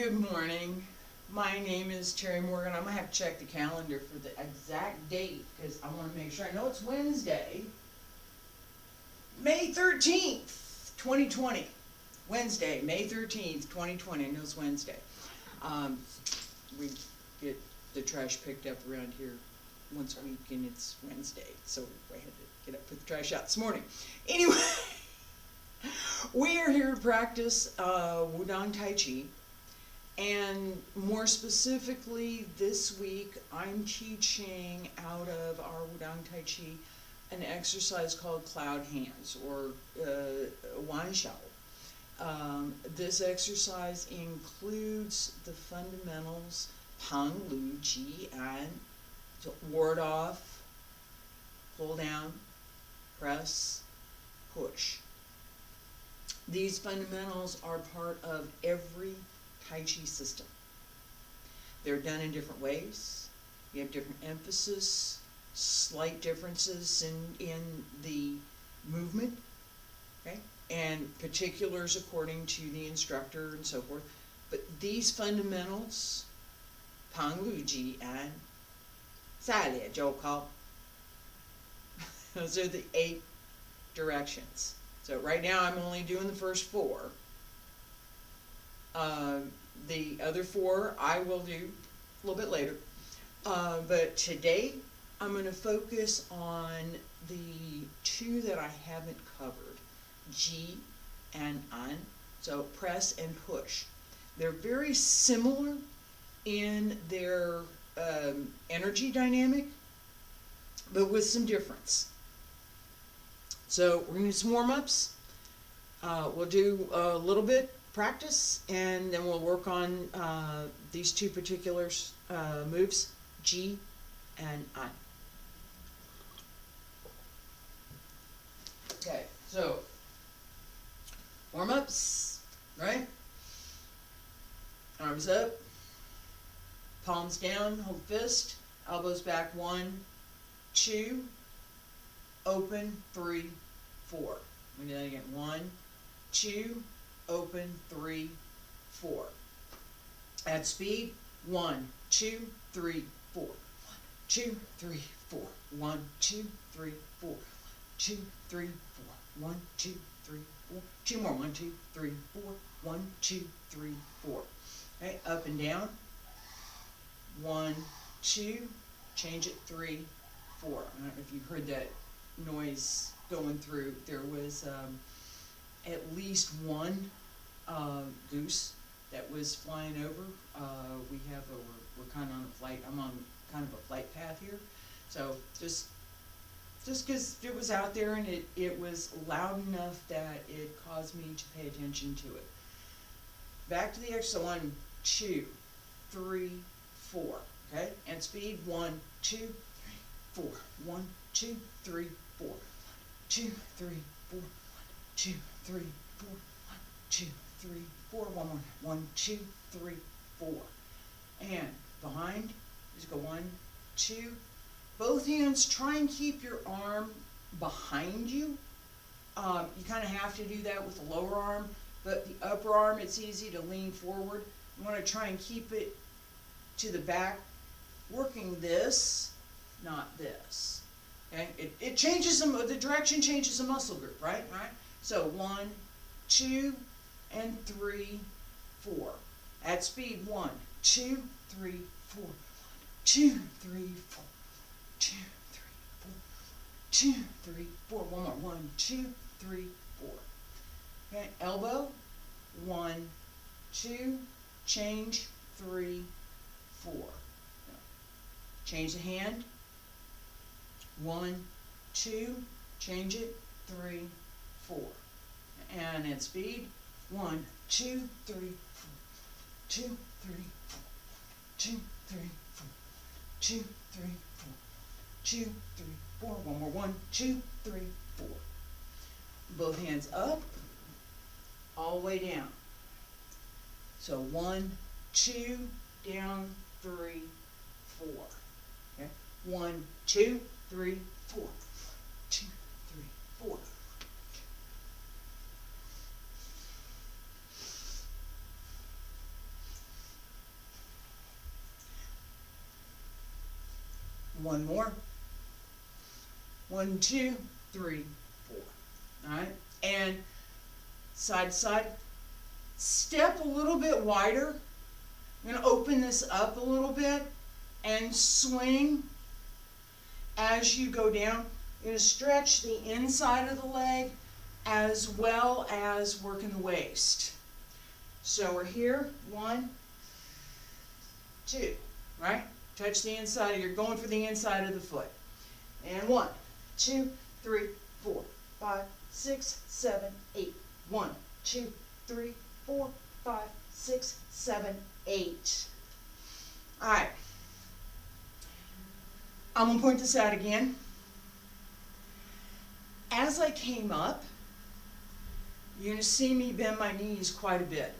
Good morning. My name is Terry Morgan. I'm going to have to check the calendar for the exact date because I want to make sure. I know it's Wednesday, May 13th, 2020. Wednesday, May 13th, 2020. I know it's Wednesday. We get the trash picked up around here once a week and it's Wednesday. So I had to get up, put the trash out this morning. Anyway, we are here to practice Wudang Taiji. And more specifically, this week, I'm teaching out of our Wudang Taiji an exercise called Cloud Hands, or Wan Shao. This exercise includes the fundamentals, peng, lu, ji, an, to ward off, pull down, press, push. These fundamentals are part of every Tai Chi system. They're done in different ways. You have different emphasis, slight differences in the movement, okay, and particulars according to the instructor and so forth. But these fundamentals, Pang Lu Ji and Sai Lie Zhou Kao, those are the 8 directions. So right now I'm only doing the first 4. The other 4 I will do a little bit later. But today I'm going to focus on the 2 that I haven't covered, Ji and An. So press and push. They're very similar in their energy dynamic, but with some difference. So we're going to do some warm-ups. We'll do a little bit practice, and then we'll work on these 2 particular moves, Ji and An. Okay, so warm-ups, right? Arms up, palms down, hold fist, elbows back, 1, 2, open, 3, 4. Let me do that again, 1, 2, open, 3, 4. At speed, 1, 2, 3, 4. 1, 2, 3, 4. 1, 2, 3, 4. 1, 2, 3, 4. 1, 2, 3, 4. 2 more. 1, 2, 3, 4. 1, 2, 3, 4. Okay, up and down. 1, 2. Change it. 3, 4. I don't know if you heard that noise going through. There was at least 1 goose that was flying over. We're kind of on a flight. I'm on kind of a flight path here, so just because it was out there and it was loud enough that it caused me to pay attention to it. Back to the exercise. 1, 2, 3, 4. Okay, and speed. 1, 2, 3, 4. 1, 2, 3, 4. 1, 2, 3, 4. 1, 2, 3, 4. 1, 2, 3, 4. One more. 1, 2, 3, 4. And behind. Just go 1, 2. Both hands. Try and keep your arm behind you. You kind of have to do that with the lower arm, but the upper arm, it's easy to lean forward. You want to try and keep it to the back, working this, not this. Okay? It changes the direction changes the muscle group, right? Right. So 1, 2, and 3, 4. At speed. 1, 2, 3, 4. 1, 2, 3, 4. 2, 3, 4. 2, 3, 4. One more. 1, 2, 3, 4. Okay. Elbow. 1, 2. Change. 3, 4. Now, change the hand. 1, 2. Change it. 3, 4. And at speed. 1, 2, 3, 4. 2, 3, 4. 2, 3, 4. 2, 3, 4. 2, 3, 4. One more. 1, 2, 3, 4. Both hands up, all the way down. So 1, 2, down, 3, 4. Okay. 1, 2, 3, 4. 2, 3, 4. One more. 1, 2, 3, 4. All right, and side to side. Step a little bit wider. I'm going to open this up a little bit and swing as you go down. You're going to stretch the inside of the leg as well as working the waist. So we're here, 1, 2, right? Touch the inside, you're going for the inside of the foot. And 1, 2, 3, 4, 5, 6, 7, 8. 1, 2, 3, 4, 5, 6, 7, 8. All right. I'm going to point this out again. As I came up, you're going to see me bend my knees quite a bit.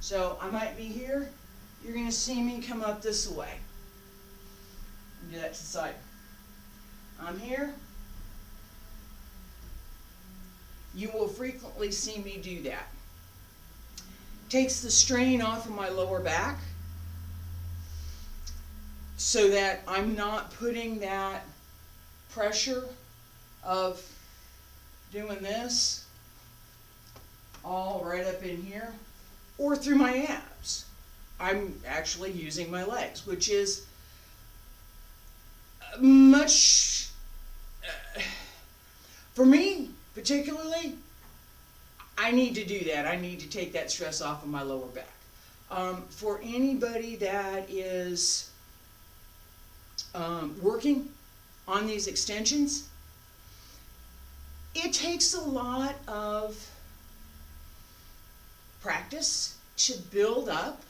So I might be here. You're going to see me come up this way. Do that to the side. I'm here. You will frequently see me do that. Takes the strain off of my lower back so that I'm not putting that pressure of doing this all right up in here or through my abs. I'm actually using my legs, which is much, for me particularly, I need to do that. I need to take that stress off of my lower back. For anybody that is working on these extensions, it takes a lot of practice to build up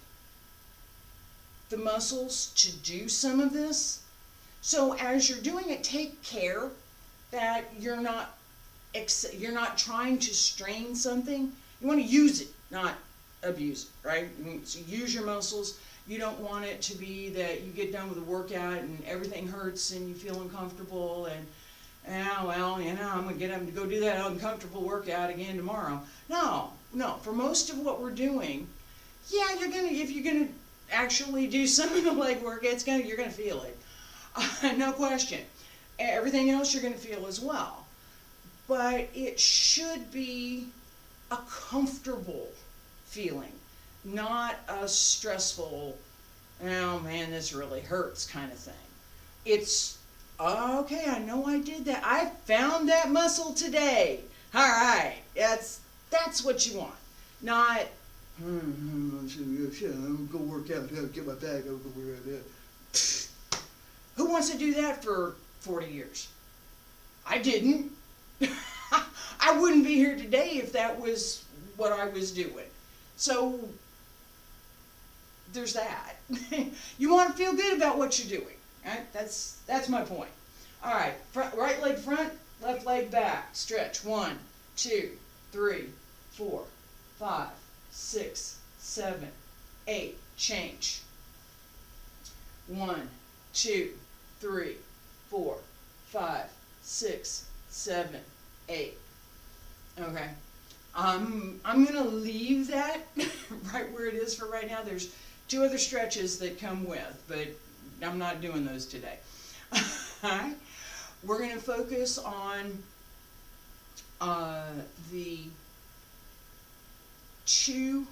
the muscles to do some of this. So as you're doing it, take care that you're not trying to strain something. You want to use it, not abuse it, right? So use your muscles. You don't want it to be that you get done with a workout and everything hurts and you feel uncomfortable and, well, you know, I'm going to get up to go do that uncomfortable workout again tomorrow. No. For most of what we're doing, yeah, if you're going to actually do some of the leg work, you're going to feel it. No question. Everything else you're going to feel as well. But it should be a comfortable feeling, not a stressful, oh man, this really hurts kind of thing. It's, okay, I know I did that. I found that muscle today. All right, that's what you want. Not, I'm going to go work out, get my bag, I'll go work out. Who wants to do that for 40 years? I didn't. I wouldn't be here today if that was what I was doing. So there's that. You want to feel good about what you're doing, right? That's my point. All right, right leg front, left leg back. Stretch. 1, 2, 3, 4, 5, 6, 7, 8. Change. 1, 2, 3, 4, 5, 6, 7, 8. Okay. I'm going to leave that right where it is for right now. There's 2 other stretches that come with, but I'm not doing those today. Alright. We're going to focus on the 2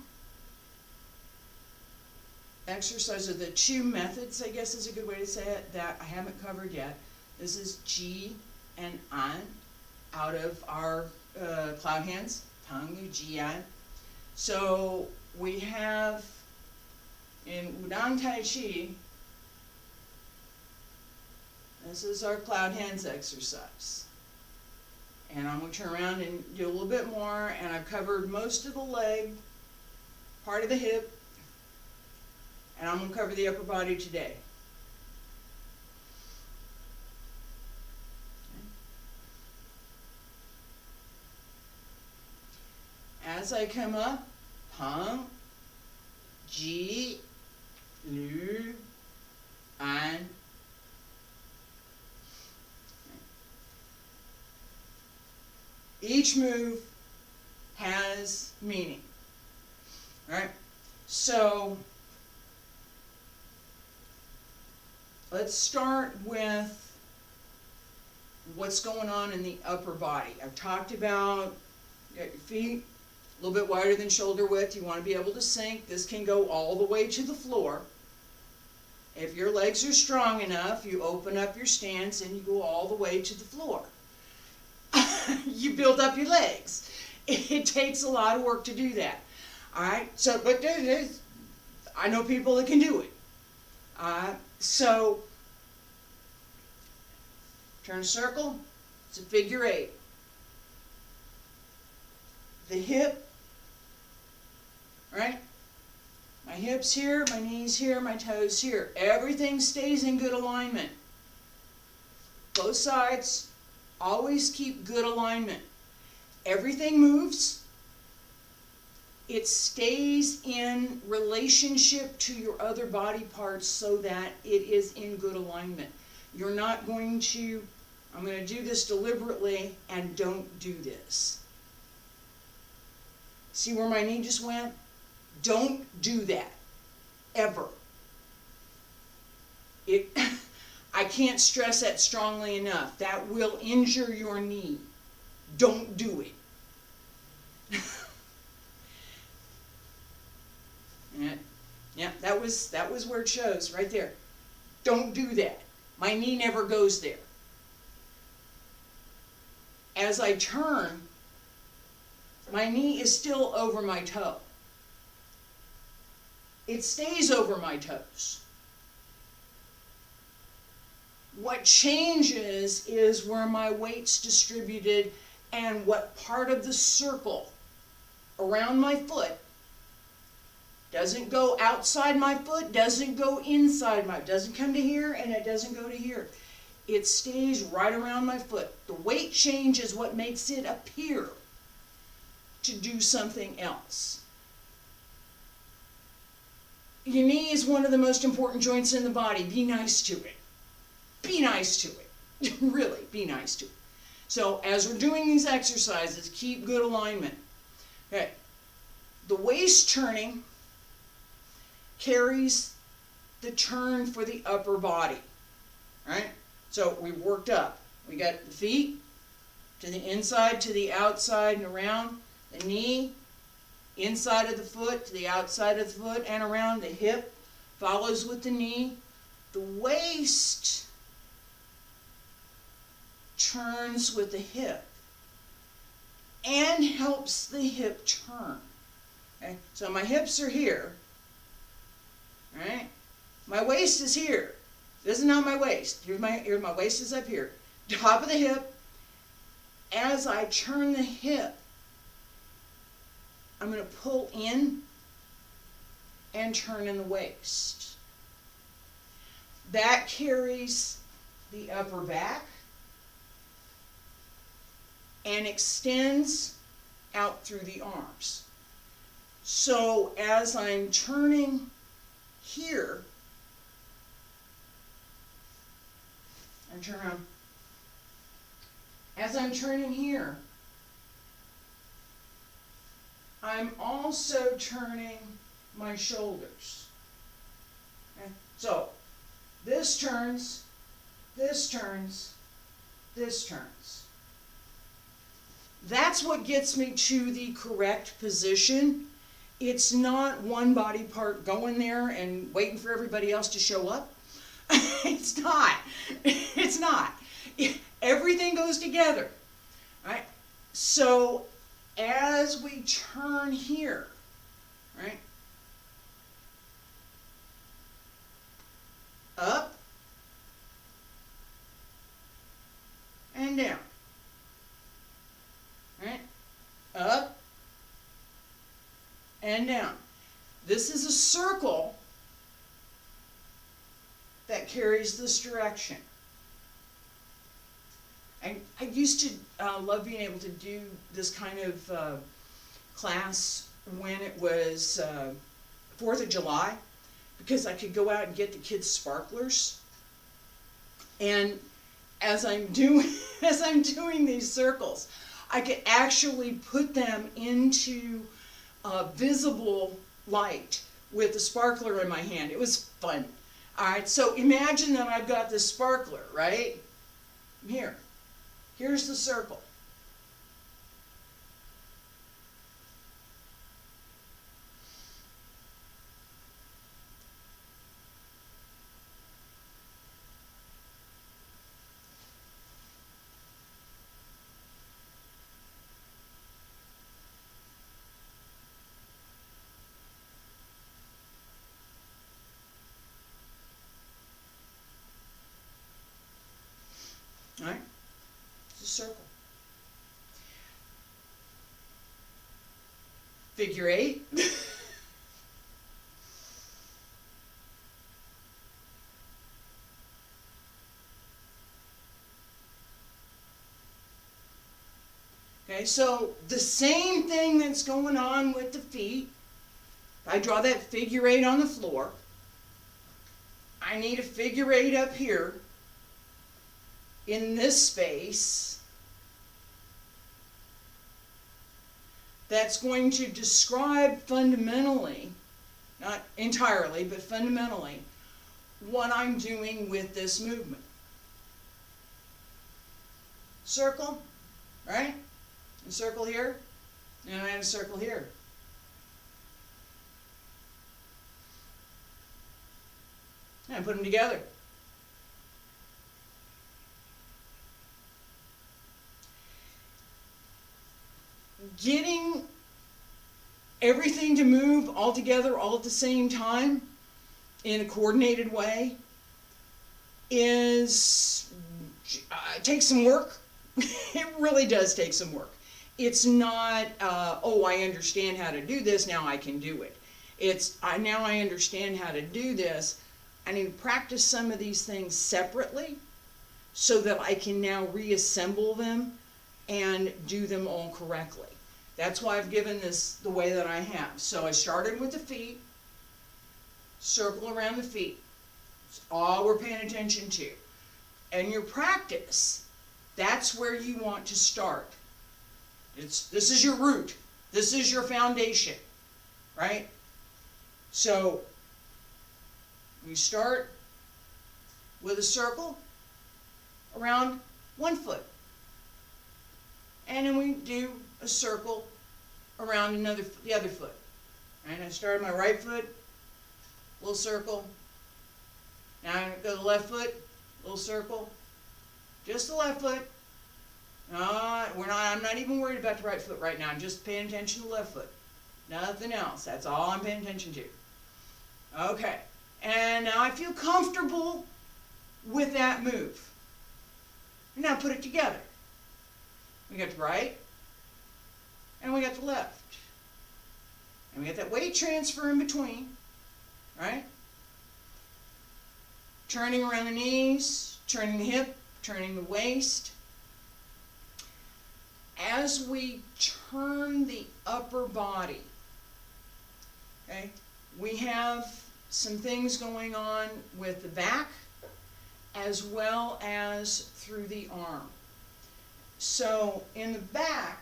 exercises, the 2 methods, I guess is a good way to say it, that I haven't covered yet. This is Ji and An out of our cloud hands, Peng, Ji, An. So we have in Wudang Taiji, this is our cloud hands exercise. And I'm going to turn around and do a little bit more, and I've covered most of the leg, part of the hip, and I'm going to cover the upper body today. As I come up, Peng, Ji, Lu, An. Each move has meaning, right? So let's start with what's going on in the upper body. I've talked about, you got your feet a little bit wider than shoulder width. You want to be able to sink. This can go all the way to the floor. If your legs are strong enough, you open up your stance and you go all the way to the floor. You build up your legs. It takes a lot of work to do that. Alright, so, but I know people that can do it. So, turn a circle, it's a figure 8. The hip, right? My hips here, my knees here, my toes here. Everything stays in good alignment. Both sides, always keep good alignment. Everything moves. It stays in relationship to your other body parts so that it is in good alignment. You're not going to, I'm going to do this deliberately and don't do this. See where my knee just went? Don't do that, ever. I can't stress that strongly enough. That will injure your knee. Don't do it. Yeah, that was where it shows, right there. Don't do that. My knee never goes there. As I turn, my knee is still over my toe. It stays over my toes. What changes is where my weight's distributed and what part of the circle around my foot doesn't go outside my foot, doesn't go inside my, doesn't come to here and it doesn't go to here. It stays right around my foot. The weight change is what makes it appear to do something else. Your knee is one of the most important joints in the body. Be nice to it. Be nice to it. Really, be nice to it. So as we're doing these exercises, keep good alignment. Okay. The waist turning carries the turn for the upper body. Right? So we've worked up. We got the feet to the inside, to the outside, and around. The knee, inside of the foot, to the outside of the foot, and around. The hip follows with the knee. The waist turns with the hip and helps the hip turn. Okay? So my hips are here. Right? My waist is here. This is not my waist. Here's my waist is up here. Top of the hip. As I turn the hip, I'm going to pull in and turn in the waist. That carries the upper back and extends out through the arms. So as I'm turning here, and turn around. As I'm turning here, I'm also turning my shoulders. Okay? So, this turns, this turns, this turns. That's what gets me to the correct position. It's not one body part going there and waiting for everybody else to show up. It's not. It's not. Everything goes together. Right? So, as we turn here, right, up and down, right, up and down. This is a circle that carries this direction. I used to love being able to do this kind of class when it was 4th of July, because I could go out and get the kids sparklers. And as I'm doing these circles, I could actually put them into visible light with a sparkler in my hand. It was fun. Alright, so imagine that I've got this sparkler, right? Here. Here's the circle. Alright? It's a circle. Figure 8. Okay, so the same thing that's going on with the feet. I draw that figure 8 on the floor. I need a figure 8 up here in this space that's going to describe fundamentally, not entirely, but fundamentally, what I'm doing with this movement. Circle, right? A circle here, and I have a circle here. And I put them together. Getting everything to move all together all at the same time in a coordinated way is takes some work. It really does take some work. It's not, oh, I understand how to do this, now I can do it. It's, now I understand how to do this. I need to practice some of these things separately so that I can now reassemble them and do them all correctly. That's why I've given this the way that I have. So I started with the feet, circle around the feet. It's all we're paying attention to. And your practice, that's where you want to start. This is your root. This is your foundation, right? So we start with a circle around 1 foot. And then we do a circle around the other foot. Right? I started my right foot, little circle. Now I go to the left foot, little circle. Just the left foot. I'm not even worried about the right foot right now. I'm just paying attention to the left foot. Nothing else. That's all I'm paying attention to. Okay. And now I feel comfortable with that move. Now put it together. We got the right, and we got the left. And we got that weight transfer in between, right? Turning around the knees, turning the hip, turning the waist. As we turn the upper body, okay, we have some things going on with the back as well as through the arm. So in the back,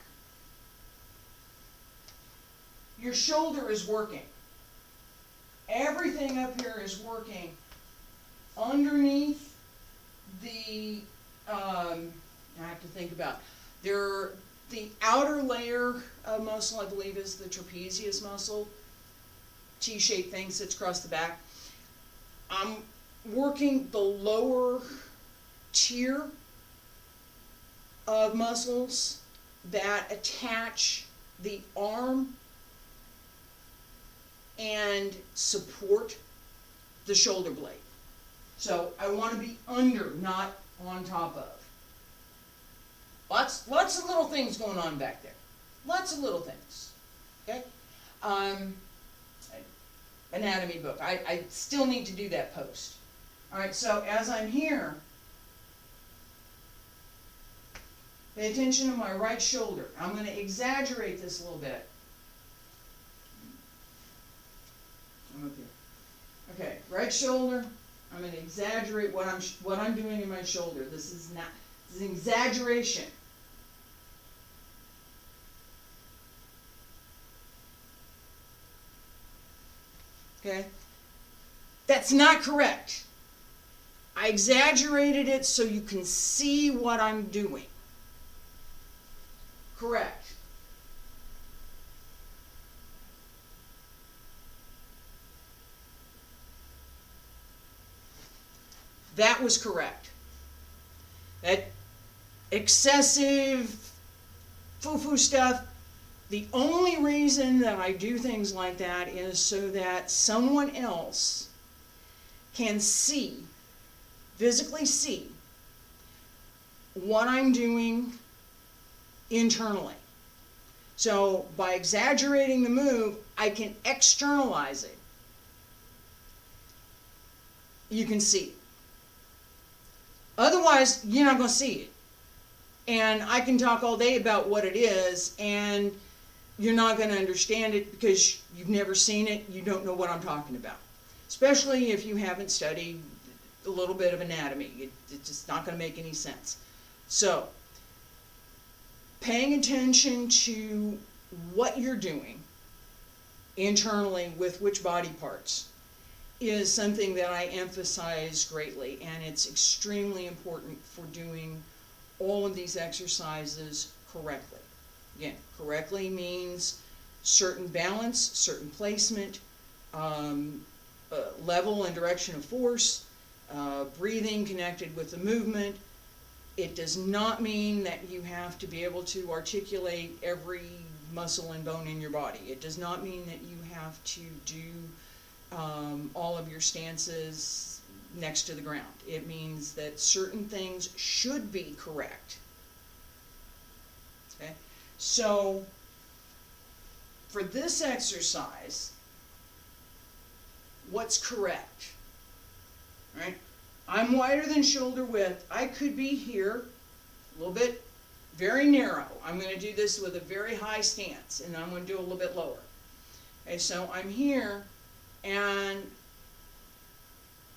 your shoulder is working. Everything up here is working underneath the, I have to think about, the outer layer of muscle, I believe, is the trapezius muscle, T-shaped thing sits across the back. I'm working the lower tier of muscles that attach the arm and support the shoulder blade. So I want to be under, not on top of. Lots of little things going on back there. Lots of little things. Okay? Anatomy book. I still need to do that post. Alright, so as I'm here, pay attention to my right shoulder. I'm going to exaggerate this a little bit. Okay, right shoulder. I'm going to exaggerate what I'm doing in my shoulder. This is an exaggeration. Okay? That's not correct. I exaggerated it so you can see what I'm doing. Correct. That was correct. That excessive foo-foo stuff, the only reason that I do things like that is so that someone else can see, physically see, what I'm doing internally. So by exaggerating the move, I can externalize it. You can see it. Otherwise, you're not going to see it. And I can talk all day about what it is, and you're not going to understand it because you've never seen it. You don't know what I'm talking about. Especially if you haven't studied a little bit of anatomy. It's just not going to make any sense. So, paying attention to what you're doing internally with which body parts is something that I emphasize greatly, and it's extremely important for doing all of these exercises correctly. Again, correctly means certain balance, certain placement, level and direction of force, breathing connected with the movement. It does not mean that you have to be able to articulate every muscle and bone in your body. It does not mean that you have to do all of your stances next to the ground. It means that certain things should be correct. Okay? So, for this exercise, what's correct? Right? I'm wider than shoulder width. I could be here, a little bit, very narrow. I'm going to do this with a very high stance, and I'm going to do a little bit lower. Okay, so I'm here, and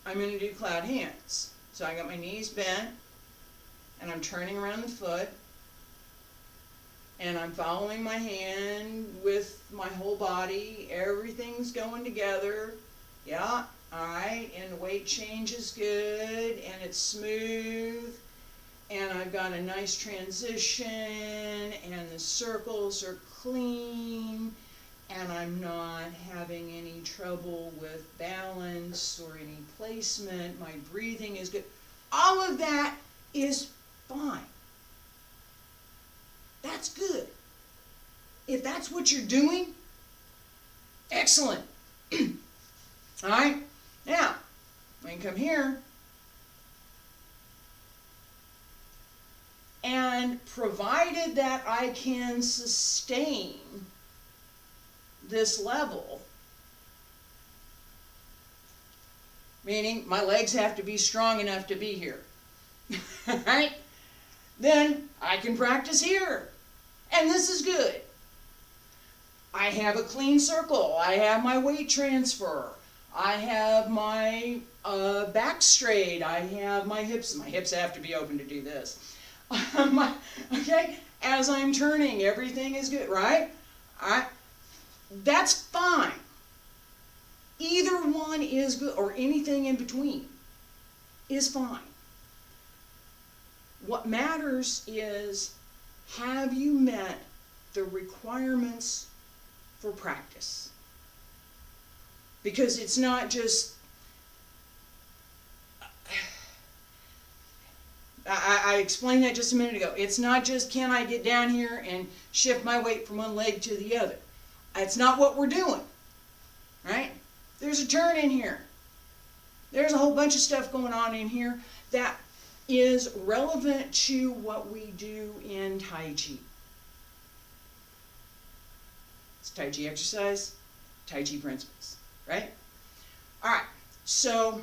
I'm going to do cloud hands. So I got my knees bent, and I'm turning around the foot, and I'm following my hand with my whole body. Everything's going together. Yeah, alright, and the weight change is good, and it's smooth, and I've got a nice transition, and the circles are clean, and I'm not having any trouble with balance or any placement. My breathing is good. All of that is fine. That's good. If that's what you're doing, excellent. All right? Now, I can come here, and provided that I can sustain this level, meaning my legs have to be strong enough to be here, right? Then I can practice here, and this is good. I have a clean circle. I have my weight transfer. I have my back straight. I have my hips. My hips have to be open to do this. Okay? As I'm turning, everything is good, right? That's fine. Either one is good, or anything in between is fine. What matters is, have you met the requirements for practice? Because it's not just, I explained that just a minute ago. It's not just, can I get down here and shift my weight from one leg to the other? That's not what we're doing, right? There's a turn in here. There's a whole bunch of stuff going on in here that is relevant to what we do in Tai Chi. It's Tai Chi exercise, Tai Chi principles, right? All right, so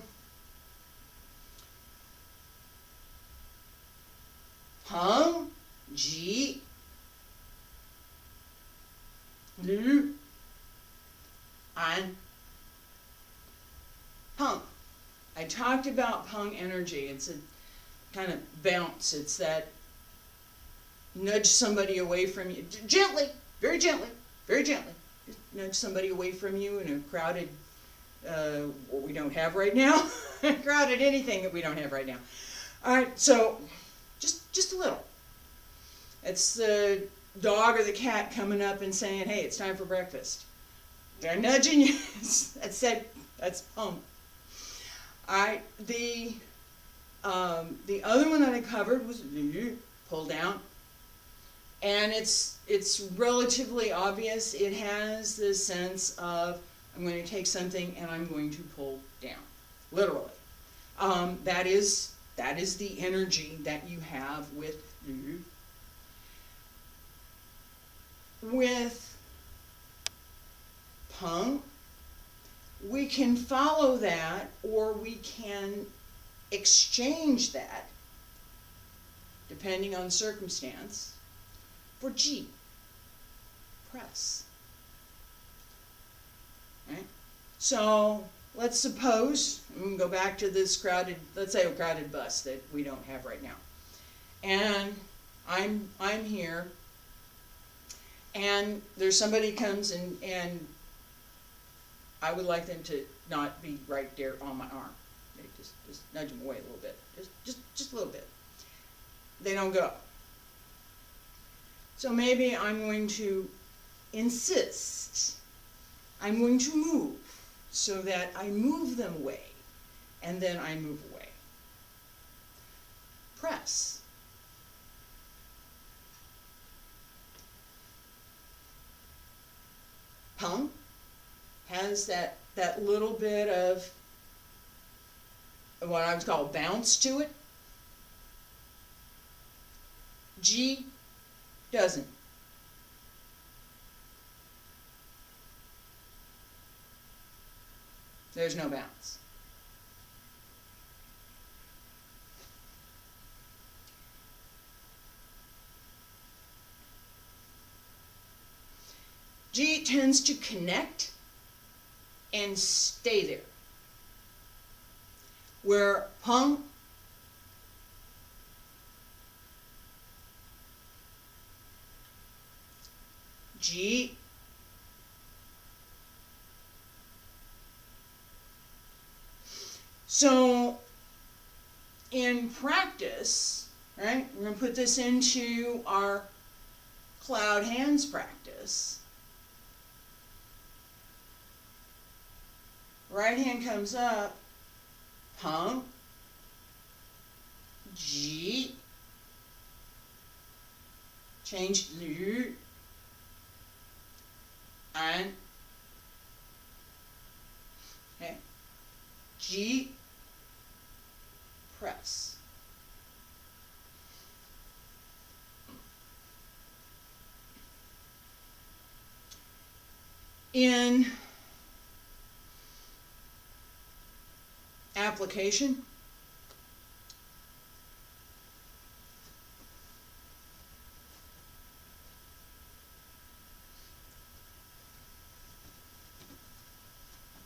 peng, ji, lu, an, peng. I talked about peng energy. It's a kind of bounce. It's that nudge somebody away from you. Gently, very gently, very gently. Just nudge somebody away from you in a crowded what we don't have right now. Crowded anything that we don't have right now. All right, so just a little. It's the dog or the cat coming up and saying, "Hey, it's time for breakfast." They're nudging you. That's pump. All right, the other one that I covered was pull down, and it's relatively obvious. It has this sense of I'm going to take something and I'm going to pull down, literally. That is the energy that you have with peng. We can follow that, or we can exchange that, depending on circumstance, for G, press. Right? So let's suppose, we can go back to this crowded, let's say a crowded bus that we don't have right now. And I'm here, and there's somebody comes and I would like them to not be right there on my arm. Maybe just nudge them away a little bit. Just a little bit. They don't go. So maybe I'm going to insist. I'm going to move so that I move them away, and then I move away. Press. Peng has that little bit of what I would call bounce to it. G doesn't. There's no bounce. G tends to connect and stay there. Where peng G so in practice, right, we're going to put this into our cloud hands practice. Right hand comes up, peng, G, change Lu, and, okay, G, press. In application,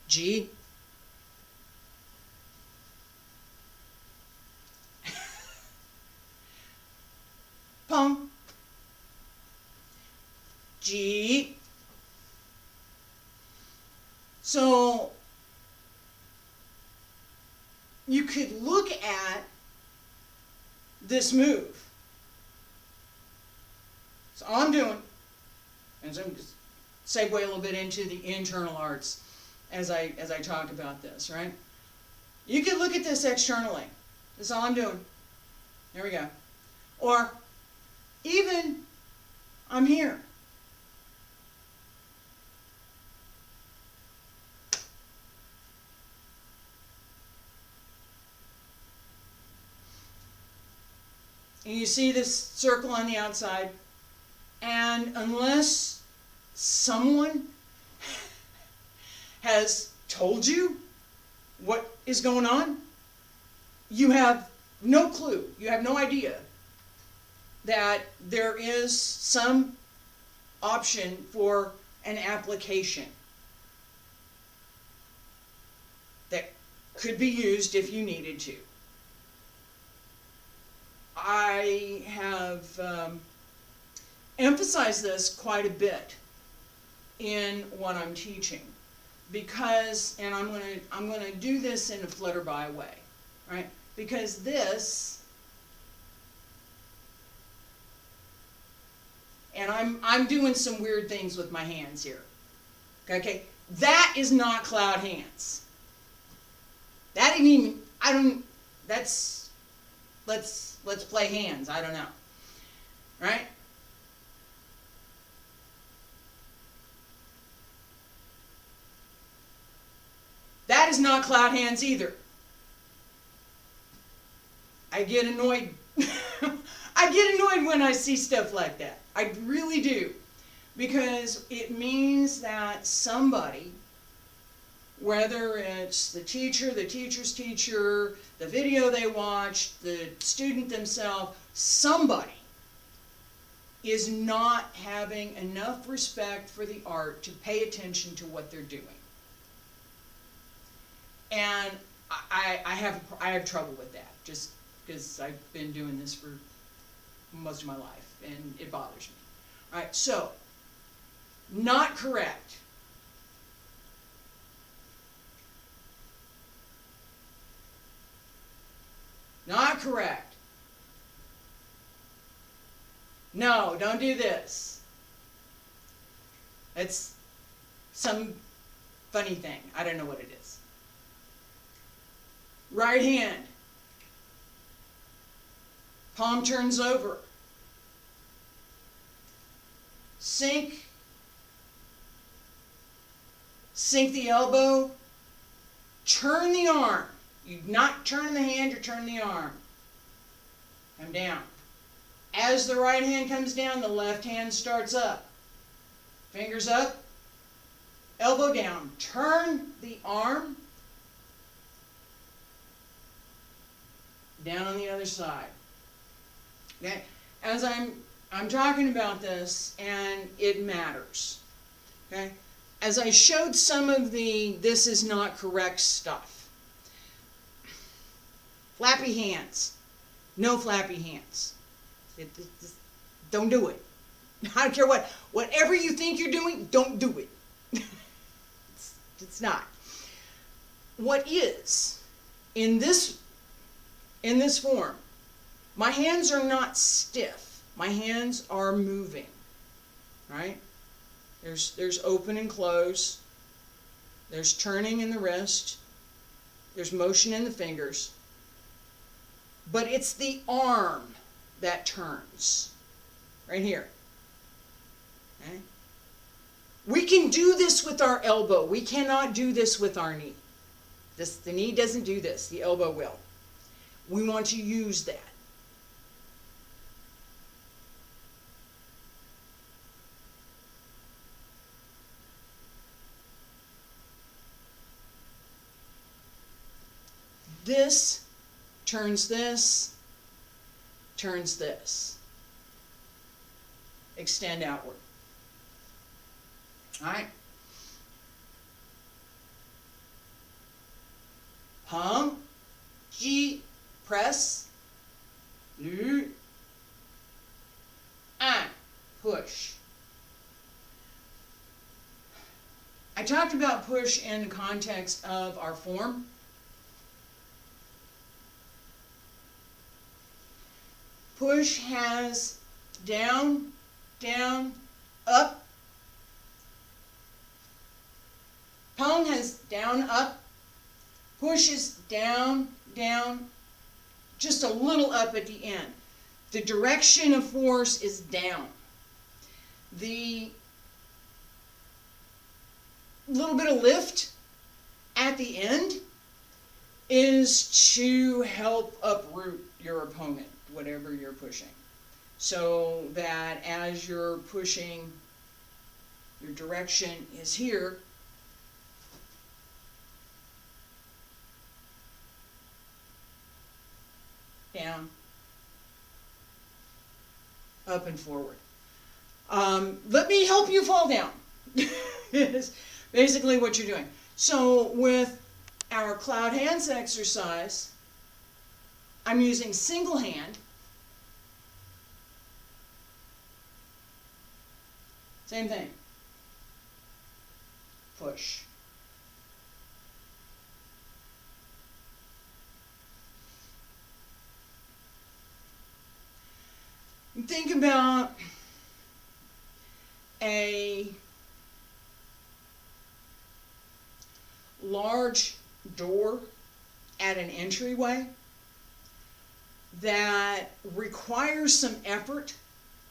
G, peng, G. So you could look at this move. So all I'm doing, and so I'm just segue a little bit into the internal arts as I talk about this, right? You could look at this externally. That's all I'm doing. There we go. Or even I'm here. And you see this circle on the outside, and unless someone has told you what is going on, you have no clue, you have no idea that there is some option for an application that could be used if you needed to. I have emphasized this quite a bit in what I'm teaching, because, and I'm gonna do this in a Flutterby way, right? Because this, and I'm doing some weird things with my hands here. Okay, that is not cloud hands. That ain't even, I don't, that's, let's play hands, I don't know. Right? That is not cloud hands either. I get annoyed. I get annoyed when I see stuff like that. I really do. Because it means that somebody, whether it's the teacher, the teacher's teacher, the video they watched, the student themselves, somebody is not having enough respect for the art to pay attention to what they're doing. And I have trouble with that, just because I've been doing this for most of my life, and it bothers me. All right, so, not correct. Not correct. No, don't do this. It's some funny thing. I don't know what it is. Right hand. Palm turns over. Sink the elbow. Turn the arm. You're not turning the hand, you're turning the arm. Come down. As the right hand comes down, the left hand starts up. Fingers up. Elbow down. Turn the arm. Down on the other side. Okay? As I'm talking about this, and it matters. Okay? As I showed some of the this is not correct stuff. Flappy hands. No flappy hands. Don't do it. I don't care whatever you think you're doing, don't do it. It's not. What is in this form, my hands are not stiff. My hands are moving. Right? There's open and close. There's turning in the wrist. There's motion in the fingers. But it's the arm that turns. Right here. Okay? We can do this with our elbow. We cannot do this with our knee. The knee doesn't do this. The elbow will. We want to use that. This turns this, turns this. Extend outward. All right. Palm, G, press, Lu, An, push. I talked about push in the context of our form. Push has down, down, up. Peng has down, up. Push is down, down, just a little up at the end. The direction of force is down. The little bit of lift at the end is to help uproot your opponent, whatever you're pushing. So that as you're pushing, your direction is here. Down, up and forward. Let me help you fall down. Is basically what you're doing. So with our cloud hands exercise, I'm using single hand. Same thing. Push. Think about a large door at an entryway that requires some effort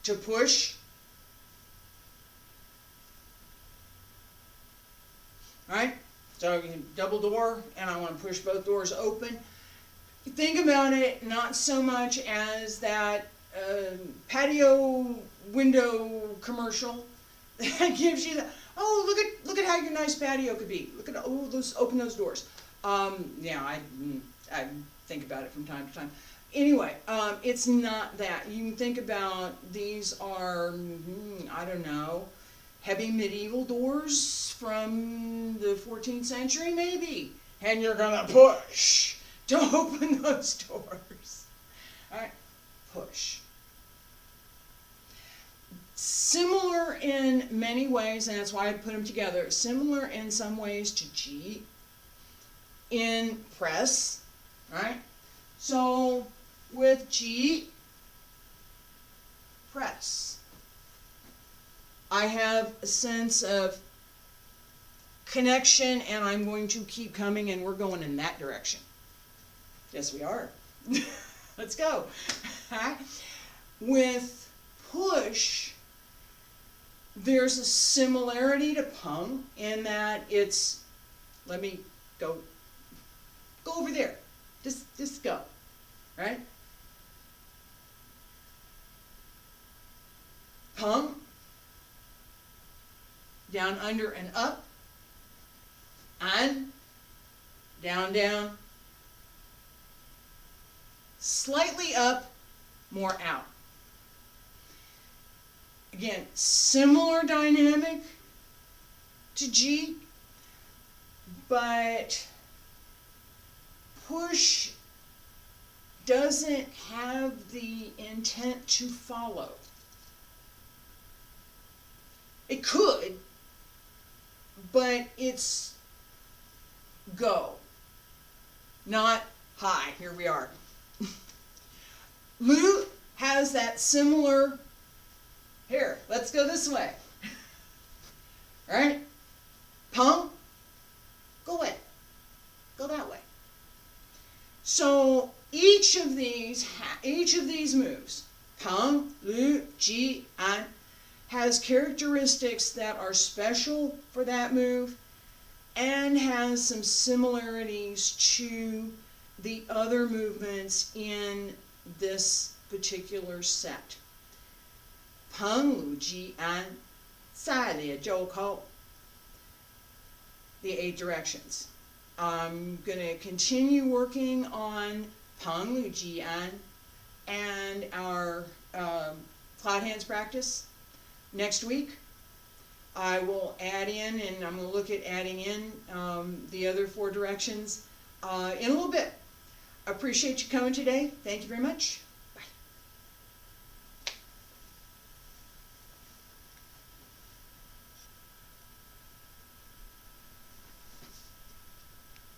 to push. Right? So you can double door, and I want to push both doors open. Think about it not so much as that patio window commercial that gives you the, oh, look at how your nice patio could be. Look at, oh, open those doors. Yeah, I think about it from time to time. Anyway, it's not that. You can think about these are, I don't know, heavy medieval doors from the 14th century maybe, and you're gonna push to open those doors. All right, push. Similar in many ways, and that's why I put them together, similar in some ways to G in press, right? So with G, press, I have a sense of connection, and I'm going to keep coming, and we're going in that direction. Yes, we are. Let's go. With push, there's a similarity to peng in that it's, let me go over there. Just go, right? Peng, down, under, and up. An, down, down. Slightly up, more out. Again, similar dynamic to G, but push doesn't have the intent to follow. It could, but it's go, not hi, here we are. Lu has that similar, here, let's go this way. Right? Peng, go away. Go that way. So each of these moves, peng, lu, ji, an, has characteristics that are special for that move and has some similarities to the other movements in this particular set. Peng, lu, ji, an, sai, lie, zhou, kou. The 8 directions. I'm going to continue working on peng, lu, ji, an and our cloud hands practice next week. I will add in, and I'm going to look at adding in the other 4 directions in a little bit. I appreciate you coming today. Thank you very much.